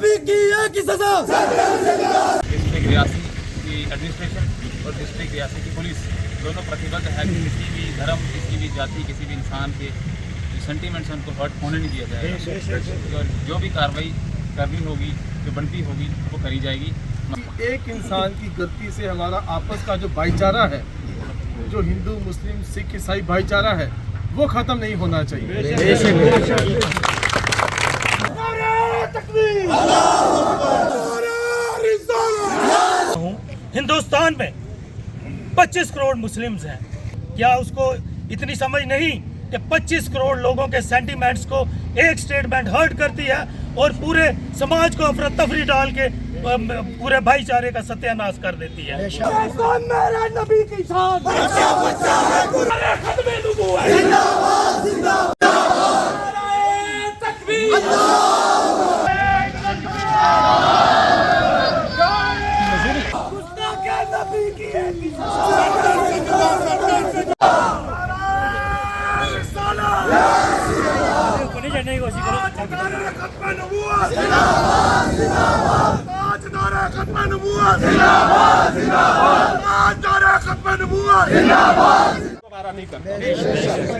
नबी की एक ही सजा। डिस्ट्रिक्ट रियासी की एडमिनिस्ट्रेशन और डिस्ट्रिक्ट रियासी की पुलिस दोनों प्रतिबद्ध है कि किसी भी धर्म, किसी भी जाति, किसी भी इंसान के जो सेंटीमेंट्स हैं उनको हर्ट होने नहीं दिया जाएगा। और जो भी कार्रवाई करनी होगी, जो बनती होगी, वो करी जाएगी। एक इंसान की गलती से हमारा आपस का जो भाईचारा है, जो हिंदू मुस्लिम सिख ईसाई भाईचारा है, वो खत्म नहीं होना चाहिए। हिंदुस्तान में 25 करोड़ मुस्लिम्स हैं, क्या उसको इतनी समझ नहीं कि 25 करोड़ लोगों के सेंटीमेंट्स को एक स्टेटमेंट हर्ट करती है और पूरे समाज को अफरा तफरी डाल के पूरे भाईचारे का सत्यानाश कर देती है। नबी की शान।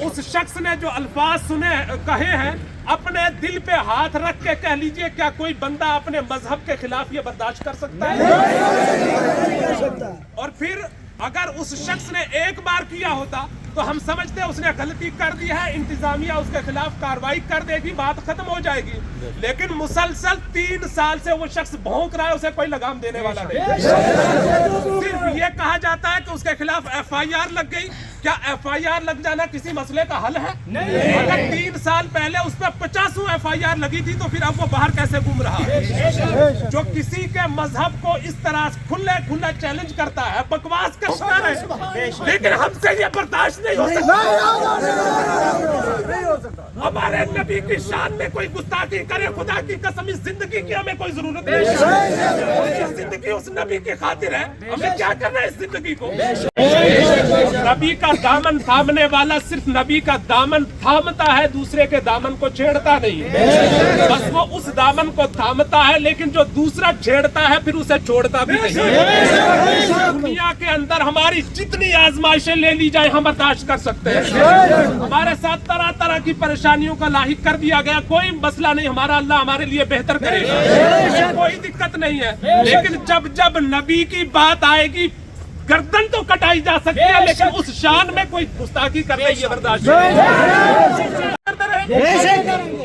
उस शख्स ने जो अल्फाज सुने कहे हैं, अपने दिल पे हाथ रख के कह लीजिए, क्या कोई बंदा अपने मजहब के खिलाफ ये बर्दाश्त कर सकता है? और फिर अगर उस शख्स ने एक बार किया होता तो हम समझते हैं उसने गलती कर दी है, इंतजामिया उसके खिलाफ कार्रवाई कर देगी, बात खत्म हो जाएगी। लेकिन मुसलसल 3 साल से वो शख्स भौंक रहा है, उसे कोई लगाम देने वाला नहीं। सिर्फ ये कहा जाता है कि उसके खिलाफ FIR लग गई। क्या FIR लग जाना किसी मसले का हल है? अगर 3 साल पहले उस पर 50 FIR लगी थी तो फिर अब वो बाहर कैसे घूम रहा है? जो किसी के मजहब को इस तरह खुले चैलेंज करता है, बकवास का शिकार है, लेकिन हमसे ये बर्दाश्त नहीं हो सकता। हमारे नबी की शान में कोई गुस्ताखी करे, खुदा की कसम इस जिंदगी की हमें कोई जरूरत नहीं। जिंदगी उस नबी की खातिर है, हमें क्या करना है इस जिंदगी को? नबी का दामन थामने वाला सिर्फ नबी का दामन थामता है, दूसरे के दामन को छेड़ता नहीं। बस वो उस दामन को थामता है, लेकिन जो दूसरा छेड़ता है फिर उसे छोड़ता भी नहीं। दुनिया के अंदर हमारी जितनी आजमाइशें ले ली जाए हम बर्दाश्त कर सकते हैं। हमारे साथ तरह तरह की परेशानियों का लाहिक कर दिया गया, कोई मसला नहीं, हमारा अल्लाह हमारे लिए बेहतर करेगा, कोई दिक्कत नहीं है। लेकिन जब जब नबी की बात आएगी, गर्दन तो कटाई जा सकती है, लेकिन उस शान में कोई गुस्ताखी कर रही है बर्दाश्त।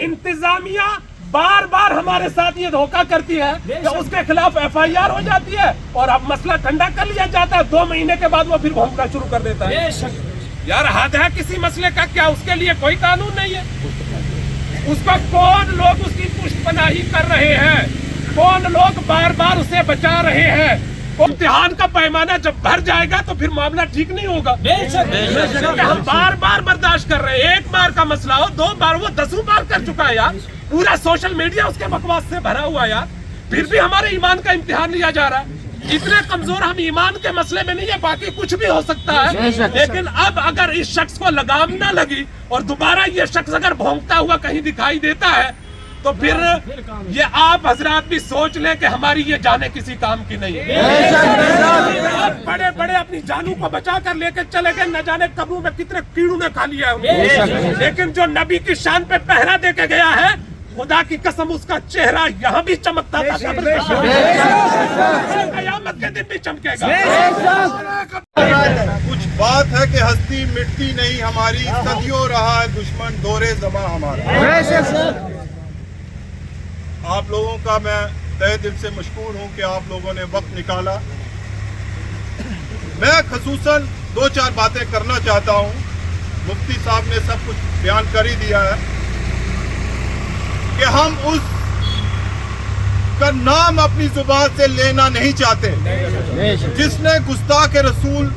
इंतजामिया बार बार हमारे साथ ये धोखा करती है कि उसके खिलाफ FIR हो जाती है और अब मसला ठंडा कर लिया जाता है, 2 महीने के बाद वो फिर भौंकना शुरू कर देता है। यार हद है किसी मसले का, क्या उसके लिए कोई कानून नहीं है? उसका कौन लोग उसकी पुष्टपनाही कर रहे हैं, कौन लोग बार बार उसे बचा रहे हैं? इम्तिहान का पैमाना जब भर जाएगा तो फिर मामला ठीक नहीं होगा। हम बार बार बर्दाश्त कर रहे हैं, 1 बार का मसला हो, 2 बार, वो 10 बार कर चुका है यार। पूरा सोशल मीडिया उसके बकवास से भरा हुआ यार, फिर भी हमारे ईमान का इम्तिहान लिया जा रहा है। इतने कमजोर हम ईमान के मसले में नहीं है, बाकी कुछ भी हो सकता है। लेकिन अब अगर इस शख्स को लगाम ना लगी और दोबारा ये शख्स अगर भौंकता हुआ कहीं दिखाई देता है तो फिर ये आप हजरात भी सोच लें कि हमारी ये जाने किसी काम की नहीं है। बड़े बड़े अपनी जानों को बचा कर लेकर चले गए, न जाने कब्रों में कितने कीड़ों ने खा लिया है। लेकिन जो नबी की शान पे पहरा दे के गया है, खुदा की कसम उसका चेहरा यहाँ भी चमकता था, कयामत के दिन भी चमकेगा। कुछ बात है कि हस्ती मिटती नहीं हमारी, सदियों रहा है दुश्मन दौरे ज़मां हमारा। आप लोगों का मैं तहे दिल से मशकूर हूँ कि आप लोगों ने वक्त निकाला। मैं खसूसन 2-4 बातें करना चाहता हूँ। मुफ्ती साहब ने सब कुछ बयान कर ही दिया है कि हम उस का नाम अपनी जुबान से लेना नहीं चाहते जिसने गुस्ताख रसूल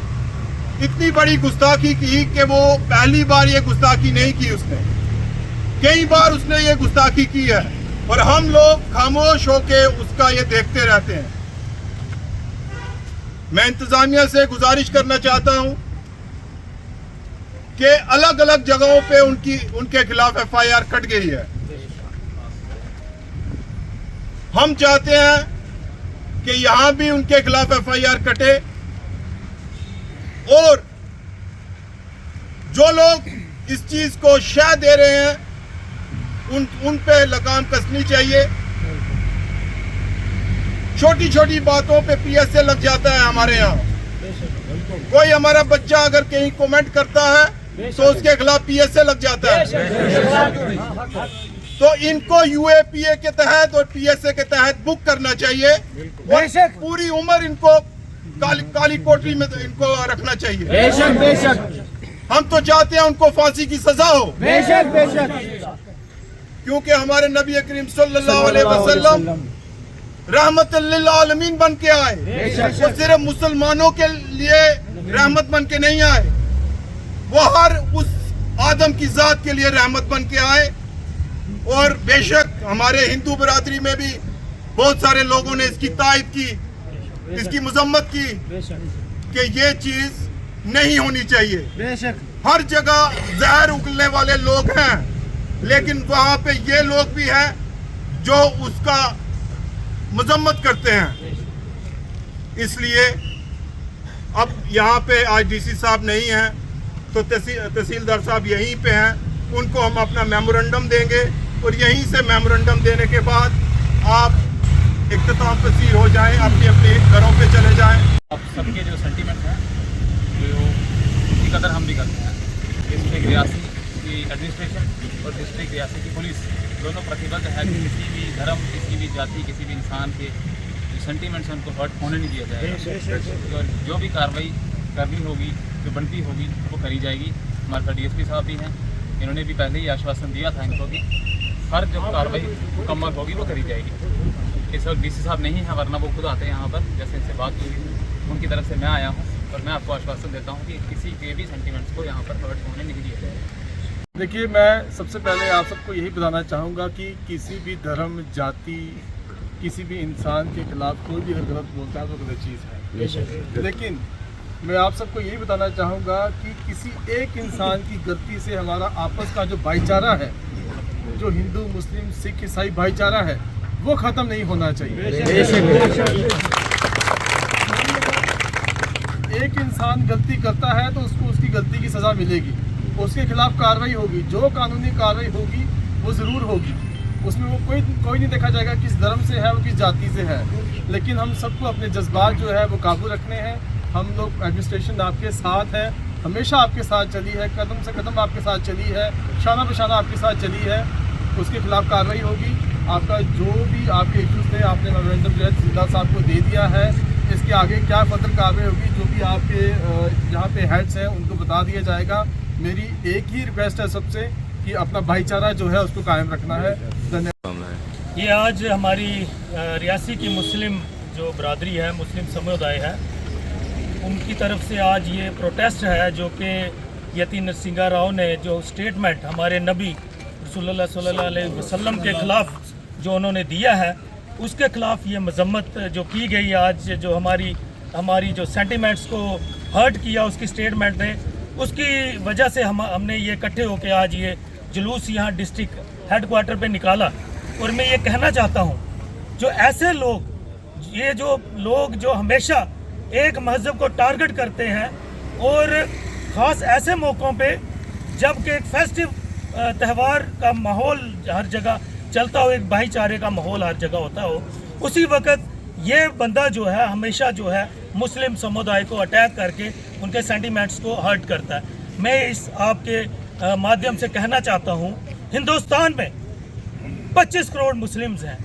इतनी बड़ी गुस्ताखी की कि वो पहली बार ये गुस्ताखी नहीं की, उसने कई बार उसने ये गुस्ताखी की है और हम लोग खामोश होके उसका ये देखते रहते हैं। मैं इंतजामिया से गुजारिश करना चाहता हूं कि अलग अलग जगहों पे उनके खिलाफ FIR कट गई है। हम चाहते हैं कि यहाँ भी उनके खिलाफ FIR कटे और जो लोग इस चीज को शह दे रहे हैं उन पे लगाम कसनी चाहिए। छोटी छोटी बातों पे PSA लग जाता है हमारे यहाँ। कोई हमारा बच्चा अगर कहीं कमेंट करता है तो उसके खिलाफ PSA लग जाता है। तो इनको UAPA के तहत और PSA के तहत बुक करना चाहिए और पूरी उम्र इनको काली कोठरी में इनको रखना चाहिए। बेशक बेशक हम तो चाहते हैं उनको फांसी की सजा हो, बेशक बेशक, क्योंकि हमारे नबी करीम सल्लल्लाहु अलैहि वसल्लम रहमत लिल आलमीन बन के आए। वो सिर्फ मुसलमानों के लिए रहमत बन के नहीं आए, वो हर उस आदम की जात के लिए रहमत बन के आए। और बेशक हमारे हिंदू बिरादरी में भी बहुत सारे लोगों ने इसकी तायद की, इसकी मजम्मत की कि ये चीज नहीं होनी चाहिए। बेशक हर जगह जहर उगलने वाले लोग हैं, लेकिन वहां पे ये लोग भी हैं जो उसका मजम्मत करते हैं। इसलिए अब यहाँ पे आज DC साहब नहीं हैं तो तहसीलदार साहब यहीं पे हैं, उनको हम अपना मेमोरेंडम देंगे और यहीं से मेमोरेंडम देने के बाद आप इख्तिताम पसीर हो जाएं, अपने अपने घरों पे चले जाएं। अब सबके जो सेंटीमेंट हैं जो उसी कदर हम भी करते हैं। डिस्ट्रिक्ट रियासी की एडमिनिस्ट्रेशन और डिस्ट्रिक्ट रियासी की पुलिस दोनों प्रतिबद्ध है कि किसी भी धर्म, किसी भी जाति, किसी भी इंसान के जो सेंटीमेंट्स हैं उनको हर्ट होने नहीं दिया जाएगा। और जो भी कार्रवाई करनी होगी, जो बनती होगी वो करी जाएगी। हमारे साथ DSP साहब भी हैं, इन्होंने भी पहले ही आश्वासन दिया था इनको कि हर जो कार्रवाई मुकम्मल होगी वो करी जाएगी। इस वक्त DC साहब नहीं है, वरना वो खुद आते हैं यहाँ पर। जैसे इनसे बात हुई, उनकी तरफ से मैं आया हूँ और मैं आपको आश्वासन देता हूँ कि किसी के भी सेंटीमेंट्स को यहाँ पर हर्ट होने नहीं दिया जाएगा। देखिए, मैं सबसे पहले आप सबको यही बताना चाहूँगा कि किसी भी धर्म, जाति, किसी भी इंसान के खिलाफ कोई भी अगर गलत बोलता है तो गलत चीज़ है। लेकिन मैं आप सबको यही बताना चाहूँगा कि किसी एक इंसान की गलती से हमारा आपस का जो भाईचारा है, जो हिंदू, मुस्लिम, सिख, ईसाई भाईचारा है, वो ख़त्म नहीं होना चाहिए। एक इंसान गलती करता है तो उसको उसकी गलती की सज़ा मिलेगी, उसके खिलाफ कार्रवाई होगी, जो कानूनी कार्रवाई होगी वो ज़रूर होगी। उसमें वो कोई नहीं देखा जाएगा किस धर्म से है, वो किस जाति से है। लेकिन हम सबको अपने जज्बात जो है वो काबू रखने हैं। हम लोग एडमिनिस्ट्रेशन आपके साथ है, हमेशा आपके साथ चली है, कदम से कदम आपके साथ चली है, शाना बशाना आपके साथ चली है। उसके खिलाफ कार्रवाई होगी। आपका जो भी आपके इश्यूज थे, आपने मेमोरेंडम जो है तहसीलदार साहब को दे दिया है। इसके आगे क्या फर्दर कार्रवाई होगी, जो भी आपके जहाँ पे हेड्स हैं उनको बता दिया जाएगा। मेरी एक ही रिक्वेस्ट है सबसे कि अपना भाईचारा जो है उसको कायम रखना है। धन्यवाद। ये आज हमारी रियासी की मुस्लिम जो बरादरी है, मुस्लिम समुदाय है, उनकी तरफ से आज ये प्रोटेस्ट है जो कि यती नरसिंगा राव ने जो स्टेटमेंट हमारे नबी रसूलुल्लाह सल्लल्लाहु अलैहि वसल्लम के ख़िलाफ़ जो उन्होंने दिया है, उसके ख़िलाफ़ ये मजम्मत जो की गई आज, जो हमारी जो सेंटिमेंट्स को हर्ट किया उसकी स्टेटमेंट ने, उसकी वजह से हमने ये इकट्ठे होकर आज ये जुलूस यहाँ डिस्ट्रिक्ट हेडक्वार्टर पे निकाला। और मैं ये कहना चाहता हूँ, जो ऐसे लोग, ये जो लोग जो हमेशा एक मज़हब को टारगेट करते हैं और ख़ास ऐसे मौक़ों पे जब कि एक फेस्टिव त्यौहार का माहौल हर जगह चलता हो, एक भाईचारे का माहौल हर जगह होता हो, उसी वक्त ये बंदा जो है हमेशा जो है मुस्लिम समुदाय को अटैक करके उनके सेंटीमेंट्स को हर्ट करता है। मैं इस आपके माध्यम से कहना चाहता हूँ, हिंदुस्तान में 25 करोड़ मुस्लिम्स हैं।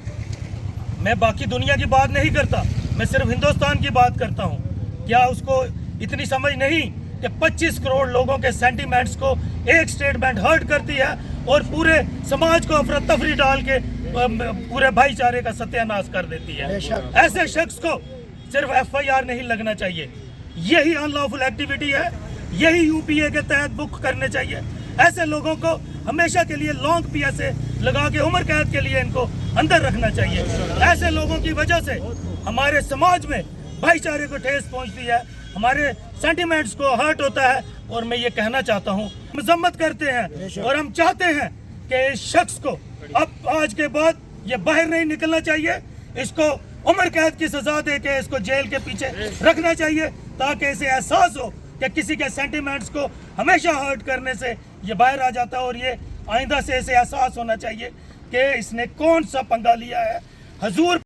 मैं बाकी दुनिया की बात नहीं करता, मैं सिर्फ हिंदुस्तान की बात करता हूँ। क्या उसको इतनी समझ नहीं कि 25 करोड़ लोगों के सेंटीमेंट्स को एक स्टेटमेंट हर्ट करती है और पूरे समाज को अफरा तफरी डाल के पूरे भाईचारे का सत्यानाश कर देती है। ऐसे शख्स को सिर्फ FIR नहीं लगना चाहिए, यही अनलॉफुल एक्टिविटी है, यही UPA के तहत बुक करने चाहिए। ऐसे लोगों को हमेशा के लिए लॉन्ग PSA लगा के उम्र कैद के लिए इनको अंदर रखना चाहिए। ऐसे लोगों की वजह से हमारे समाज में भाईचारे को ठेस पहुंचती है, हमारे सेंटिमेंट्स को हर्ट होता है। और मैं ये कहना चाहता हूँ, मजम्मत करते हैं और हम चाहते हैं कि इस शख्स को अब आज के बाद ये बाहर नहीं निकलना चाहिए। इसको उम्र कैद की सजा दे के इसको जेल के पीछे रखना चाहिए, ताकि इसे एहसास हो कि किसी के सेंटिमेंट्स को हमेशा हर्ट करने से ये बाहर आ जाता है, और ये आइंदा से इसे एहसास होना चाहिए कि इसने कौन सा पंगा लिया है। हजूर